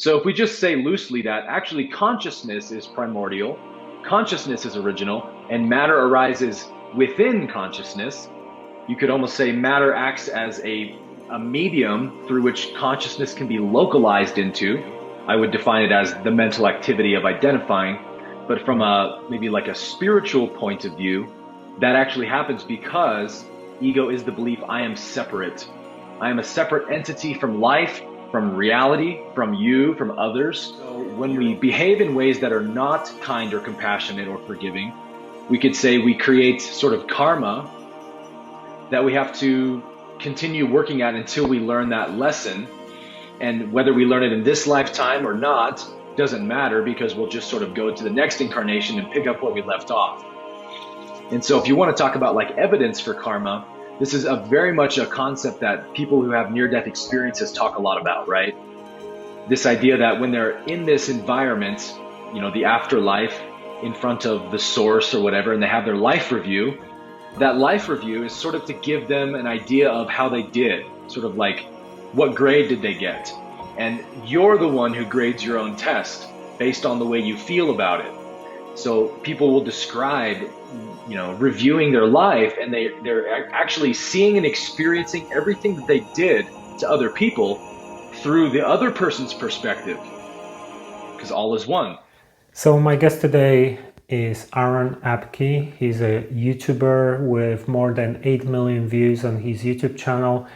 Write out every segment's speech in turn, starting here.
So if we just say loosely that actually consciousness is primordial, consciousness is original, and matter arises within consciousness, you could almost say matter acts as a medium through which consciousness can be localized into. I would define it as the mental activity of identifying. But from a maybe like a spiritual point of view, that actually happens because ego is the belief I am separate. I am a separate entity from life, from reality, from you, from others. So when we behave in ways that are not kind or compassionate or forgiving, we could say we create sort of karma that we have to continue working at until we learn that lesson. And whether we learn it in this lifetime or not doesn't matter, because we'll just sort of go to the next incarnation and pick up where we left off. And so if you want to talk about like evidence for karma, this is very much a concept that people who have near-death experiences talk a lot about, right? This idea that when they're in this environment, the afterlife, in front of the source or whatever, and they have their life review, that life review is sort of to give them an idea of how they did, sort of like what grade did they get? And you're the one who grades your own test based on the way you feel about it. So people will describe, reviewing their life, and they're actually seeing and experiencing everything that they did to other people through the other person's perspective, because all is one. So my guest today is Abke. He's a YouTuber with more than 8 million views on his YouTube channel.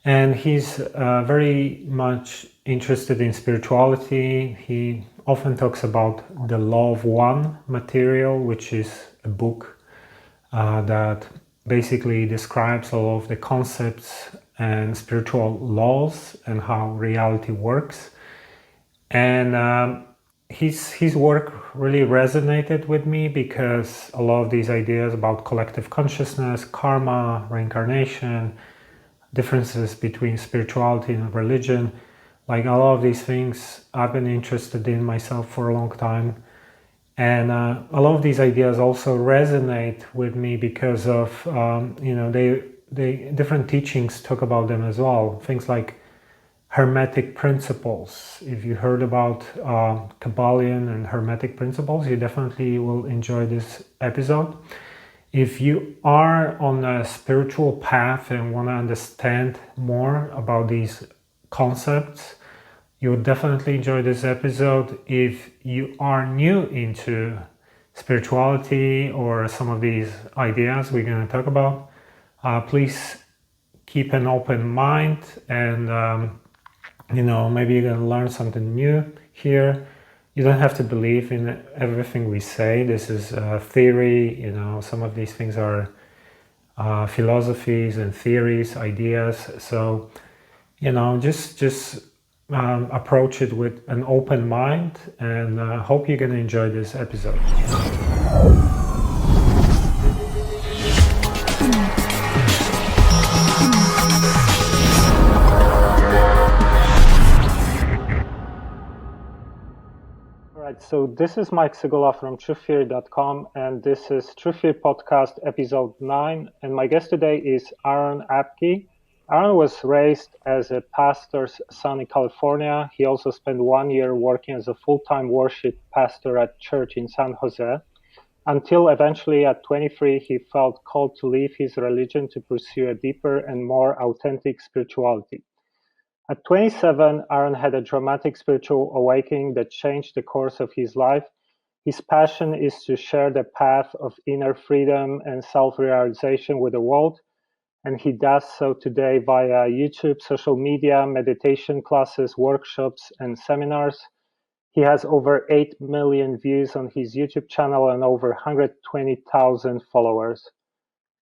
And he's very much interested in spirituality. He often talks about the Law of One material, which is a book that basically describes all of the concepts and spiritual laws and how reality works. And his work really resonated with me because a lot of these ideas about collective consciousness, karma, reincarnation, differences between spirituality and religion, like a lot of these things I've been interested in myself for a long time. And a lot of these ideas also resonate with me because of, they different teachings talk about them as well. Things like Hermetic principles. If you heard about Kabbalion and Hermetic principles, you definitely will enjoy this episode. If you are on a spiritual path and want to understand more about these concepts, you'll definitely enjoy this episode. If you are new into spirituality or some of these ideas we're going to talk about, please keep an open mind, and maybe you're going to learn something new here. You don't have to believe in everything we say. This is theory, some of these things are philosophies and theories, ideas. So, just approach it with an open mind, and hope you're going to enjoy this episode. So this is Mike Sigula from truththeory.com, and this is Truth Theory Podcast episode 9, and my guest today is Abke. Aaron was raised as a pastor's son in California. He also spent 1 year working as a full-time worship pastor at church in San Jose, until eventually at 23 he felt called to leave his religion to pursue a deeper and more authentic spirituality. At 27, Aaron had a dramatic spiritual awakening that changed the course of his life. His passion is to share the path of inner freedom and self-realization with the world, and he does so today via YouTube, social media, meditation classes, workshops, and seminars. He has over 8 million views on his YouTube channel and over 120,000 followers.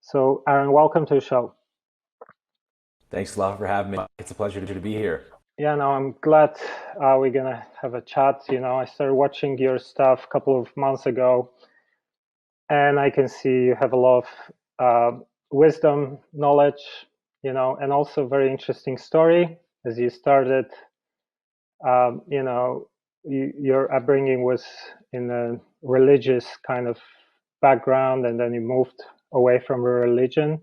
So, Aaron, welcome to the show. Thanks a lot for having me. It's a pleasure to be here. Yeah, no, I'm glad we're going to have a chat. I started watching your stuff a couple of months ago, and I can see you have a lot of wisdom, knowledge, and also a very interesting story. As you started, your upbringing was in a religious kind of background, and then you moved away from religion.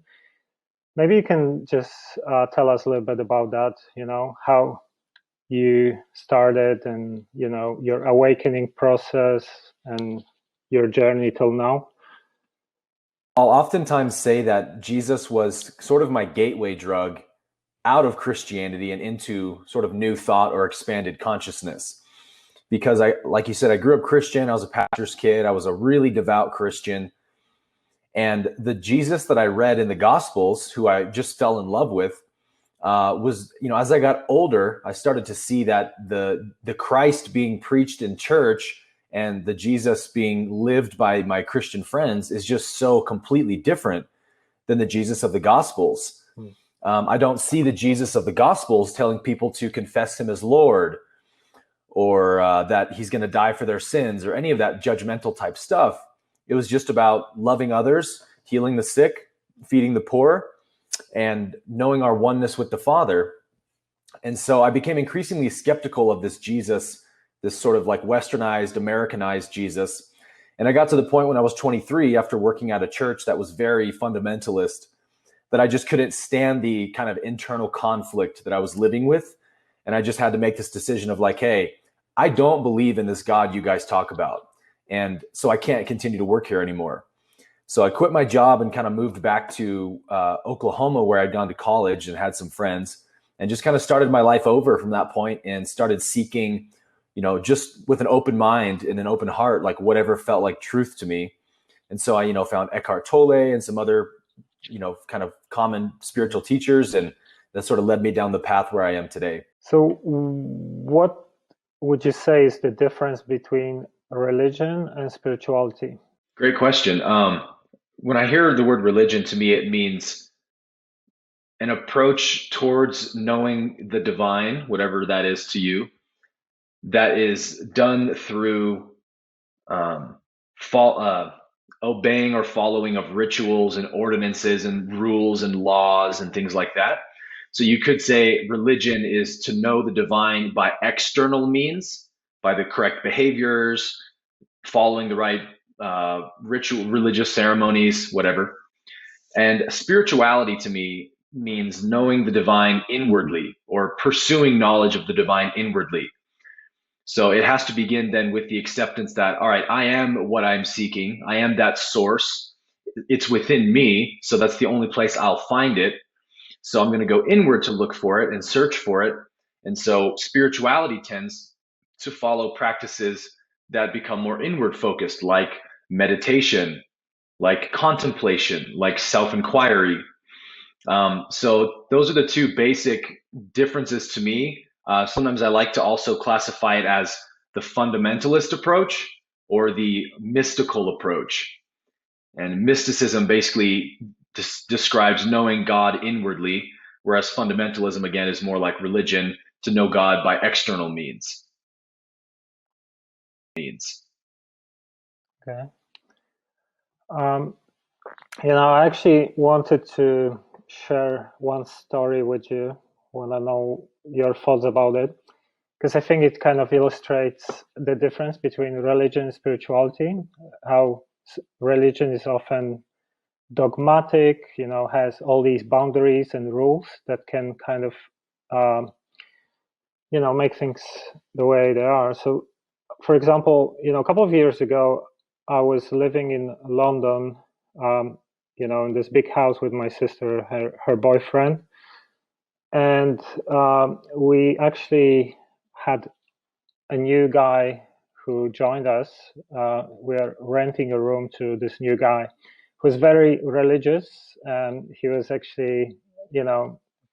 Maybe you can just tell us a little bit about that, how you started, and your awakening process and your journey till now? I'll oftentimes say that Jesus was sort of my gateway drug out of Christianity and into sort of new thought or expanded consciousness. Because like you said, I grew up Christian. I was a pastor's kid. I was a really devout Christian. And the Jesus that I read in the Gospels, who I just fell in love with, was, as I got older, I started to see that the Christ being preached in church and the Jesus being lived by my Christian friends is just so completely different than the Jesus of the Gospels. I don't see the Jesus of the Gospels telling people to confess him as Lord, or that he's going to die for their sins, or any of that judgmental type stuff. It was just about loving others, healing the sick, feeding the poor, and knowing our oneness with the Father. And so I became increasingly skeptical of this Jesus, this sort of like westernized, Americanized Jesus. And I got to the point when I was 23, after working at a church that was very fundamentalist, that I just couldn't stand the kind of internal conflict that I was living with. And I just had to make this decision of like, hey, I don't believe in this God you guys talk about. And so I can't continue to work here anymore. So I quit my job and kind of moved back to Oklahoma, where I'd gone to college and had some friends, and just kind of started my life over from that point and started seeking, just with an open mind and an open heart, like whatever felt like truth to me. And so I, found Eckhart Tolle and some other, kind of common spiritual teachers, and that sort of led me down the path where I am today. So what would you say is the difference between religion and spirituality? Great question. When I hear the word religion, to me, it means an approach towards knowing the divine, whatever that is to you, that is done through obeying or following of rituals and ordinances and rules and laws and things like that. So you could say religion is to know the divine by external means, by the correct behaviors, following the right ritual, religious ceremonies, whatever. And spirituality to me means knowing the divine inwardly, or pursuing knowledge of the divine inwardly. So it has to begin then with the acceptance that, all right, I am what I'm seeking. I am that source. It's within me. So that's the only place I'll find it. So I'm going to go inward to look for it and search for it. And so spirituality tends to follow practices that become more inward focused, like meditation, like contemplation, like self-inquiry. So those are the two basic differences to me. Sometimes I like to also classify it as the fundamentalist approach or the mystical approach. And mysticism basically describes knowing God inwardly, whereas fundamentalism, again, is more like religion, to know God by external means. Okay. I actually wanted to share one story with you. Want to know your thoughts about it, because I think it kind of illustrates the difference between religion and spirituality. How religion is often dogmatic, has all these boundaries and rules that can kind of, make things the way they are. So, for example, a couple of years ago, I was living in London, in this big house with my sister, her boyfriend. And we actually had a new guy who joined us. We're renting a room to this new guy who was very religious. And he was actually,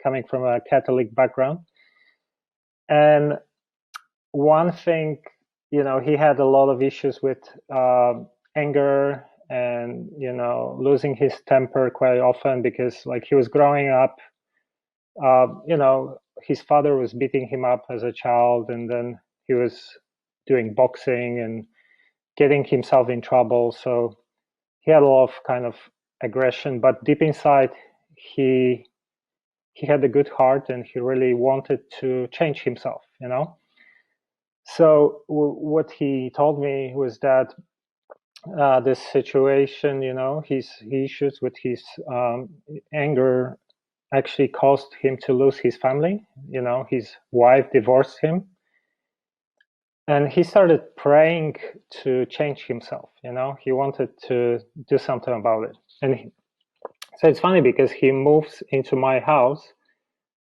coming from a Catholic background. And one thing, he had a lot of issues with anger and, losing his temper quite often, because like he was growing up, his father was beating him up as a child, and then he was doing boxing and getting himself in trouble. So he had a lot of kind of aggression, but deep inside, he had a good heart, and he really wanted to change himself, So what he told me was that this situation, his issues with his anger actually caused him to lose his family. His wife divorced him, and he started praying to change himself. He wanted to do something about it. So it's funny because he moves into my house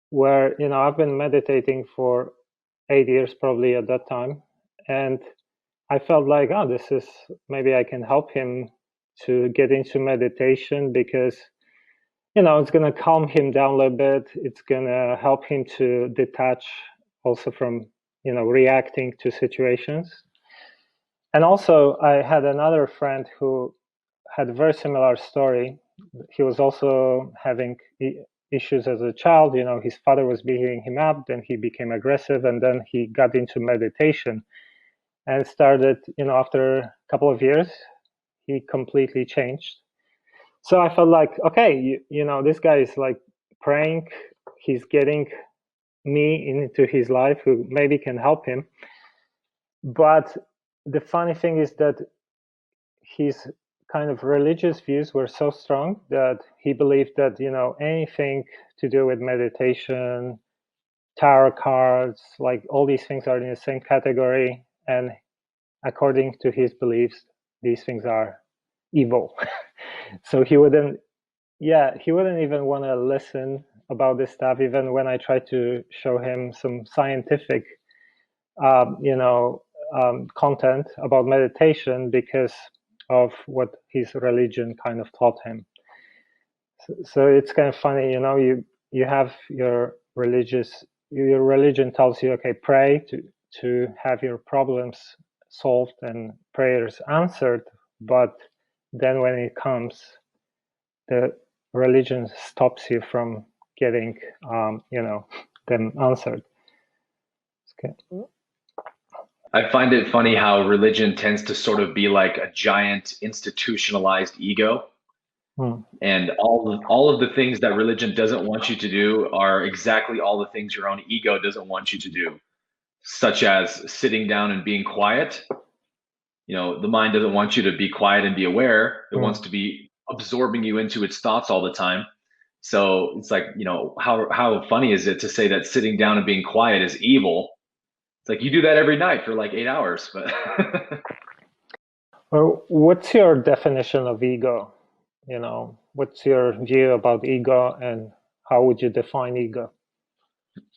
where, I've been meditating for 8 years probably at that time. And I felt like, oh, maybe I can help him to get into meditation because, it's going to calm him down a little bit. It's going to help him to detach also from, reacting to situations. And also I had another friend who had a very similar story. He was also having issues as a child. His father was beating him up, then he became aggressive, and then he got into meditation and started, after a couple of years, he completely changed. So I felt like, okay, this guy is like praying, he's getting me into his life who maybe can help him. But the funny thing is that his kind of religious views were so strong that he believed that, anything to do with meditation, tarot cards, like all these things are in the same category. And according to his beliefs, these things are evil. So he wouldn't even want to listen about this stuff, even when I tried to show him some scientific, content about meditation, because of what his religion kind of taught him. So it's kind of funny, you have your religion tells you, okay, pray to have your problems solved and prayers answered, but then when it comes, the religion stops you from getting them answered. Okay. I find it funny how religion tends to sort of be like a giant institutionalized ego. And all of the things that religion doesn't want you to do are exactly all the things your own ego doesn't want you to do, such as sitting down and being quiet. The mind doesn't want you to be quiet and be aware. It wants to be absorbing you into its thoughts all the time. So it's like, how funny is it to say that sitting down and being quiet is evil? It's like you do that every night for like 8 hours. But well, what's your definition of ego? What's your view about ego, and how would you define ego?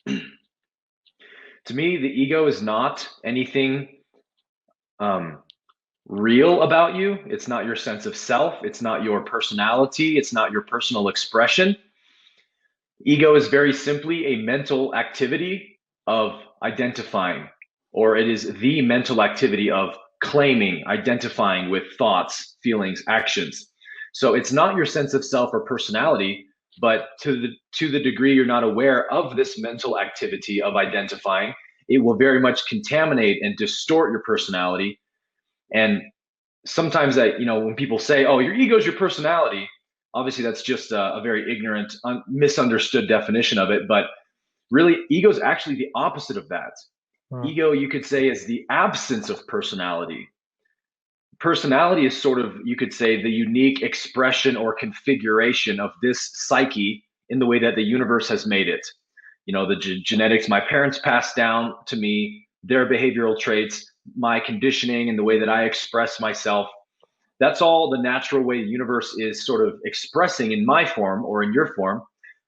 To me, the ego is not anything real about you. It's not your sense of self. It's not your personality. It's not your personal expression. Ego is very simply a mental activity of identifying, or it is the mental activity of claiming, identifying with thoughts, feelings, actions. So it's not your sense of self or personality, but to the degree you're not aware of this mental activity of identifying, it will very much contaminate and distort your personality. And sometimes when people say, oh, your ego is your personality, obviously that's just a very ignorant, misunderstood definition of it. But really, ego is actually the opposite of that. Ego, you could say, is the absence of personality. Personality is sort of, you could say, the unique expression or configuration of this psyche in the way that the universe has made it. The genetics my parents passed down to me, their behavioral traits, my conditioning, and the way that I express myself. That's all the natural way the universe is sort of expressing in my form or in your form.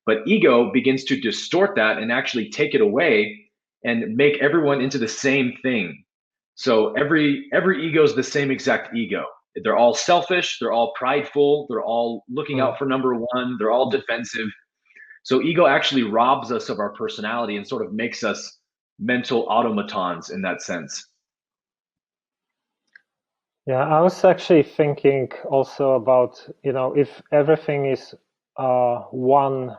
But ego begins to distort that and actually take it away and make everyone into the same thing. So every ego is the same exact ego. They're all selfish, they're all prideful, they're all looking out for number one, they're all defensive. So ego actually robs us of our personality and sort of makes us mental automatons in that sense. Yeah, I was actually thinking also about, if everything is one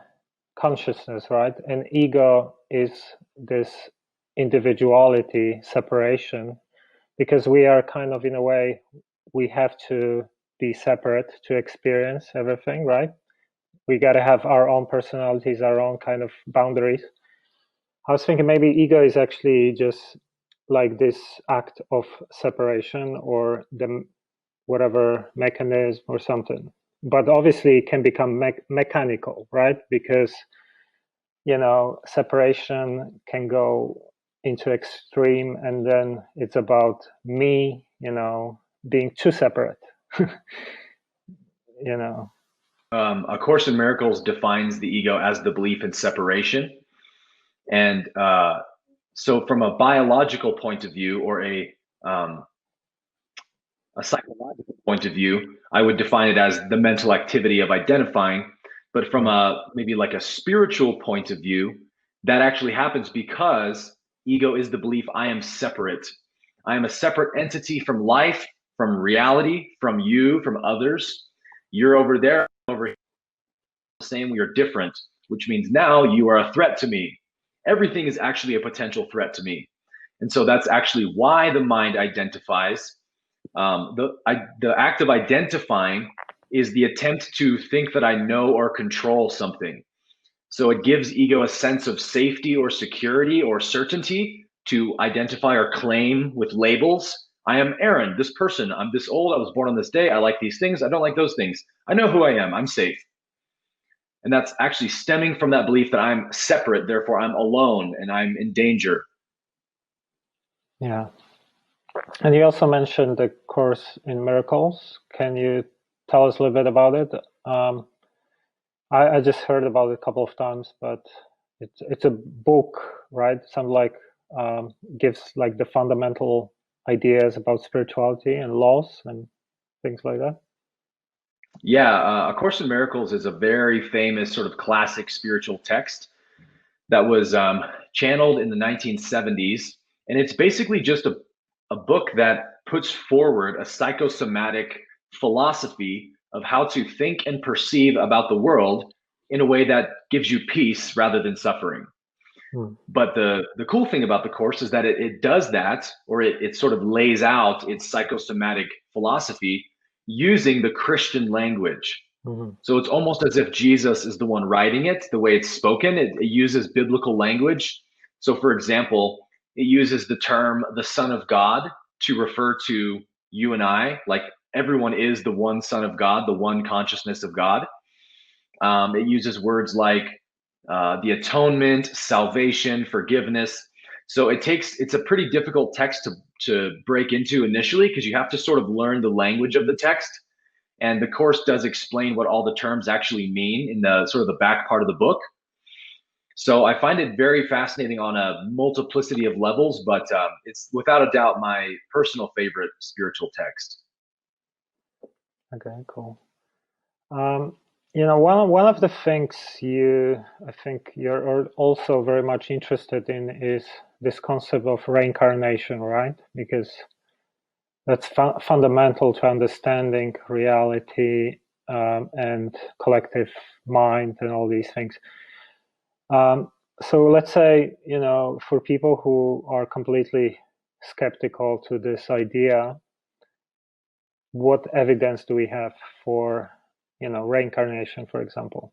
consciousness, right? And ego is this individuality, separation, because we are kind of, in a way, we have to be separate to experience everything, right? We got to have our own personalities, our own kind of boundaries. I was thinking maybe ego is actually just like this act of separation, or the whatever mechanism or something. but obviously it can become mechanical, right? Because, separation can go into extreme, and then it's about me, being too separate. A Course in Miracles defines the ego as the belief in separation. And so from a biological point of view, or a psychological point of view, I would define it as the mental activity of identifying. But from maybe like a spiritual point of view, that actually happens because ego is the belief I am separate. I am a separate entity from life, from reality, from you, from others. You're over there, over here, the same, we are different, which means now you are a threat to me. Everything is actually a potential threat to me. And so that's actually why the mind identifies. The act of identifying is the attempt to think that I know or control something. So it gives ego a sense of safety or security or certainty to identify or claim with labels. I am Aaron, this person. I'm this old. I was born on this day. I like these things. I don't like those things. I know who I am. I'm safe. And that's actually stemming from that belief that I'm separate, therefore I'm alone and I'm in danger. Yeah. And you also mentioned the Course in Miracles. Can you tell us a little bit about it? I just heard about it a couple of times, but it's a book, right? Some gives like the fundamental ideas about spirituality and laws and things like that. Yeah, A Course in Miracles is a very famous sort of classic spiritual text that was channeled in the 1970s. And it's basically just a book that puts forward a psychosomatic philosophy of how to think and perceive about the world in a way that gives you peace rather than suffering. But the cool thing about the Course is that it does that, or it sort of lays out its psychosomatic philosophy using the Christian language. So it's almost as if Jesus is the one writing it, the way it's spoken. It uses biblical language. So, for example, it uses the term the Son of God to refer to you and I, like everyone is the one Son of God, the one consciousness of God. It uses words like the atonement, salvation, forgiveness. So it's a pretty difficult text to break into initially because you have to sort of learn the language of the text. And the Course does explain what all the terms actually mean in the sort of the back part of the book. So I find it very fascinating on a multiplicity of levels, but it's without a doubt my personal favorite spiritual text. Okay, cool. One of the things I think you're also very much interested in is this concept of reincarnation, right? Because that's fundamental to understanding reality and collective mind and all these things. So let's say, for people who are completely skeptical to this idea, what evidence do we have for, reincarnation, for example?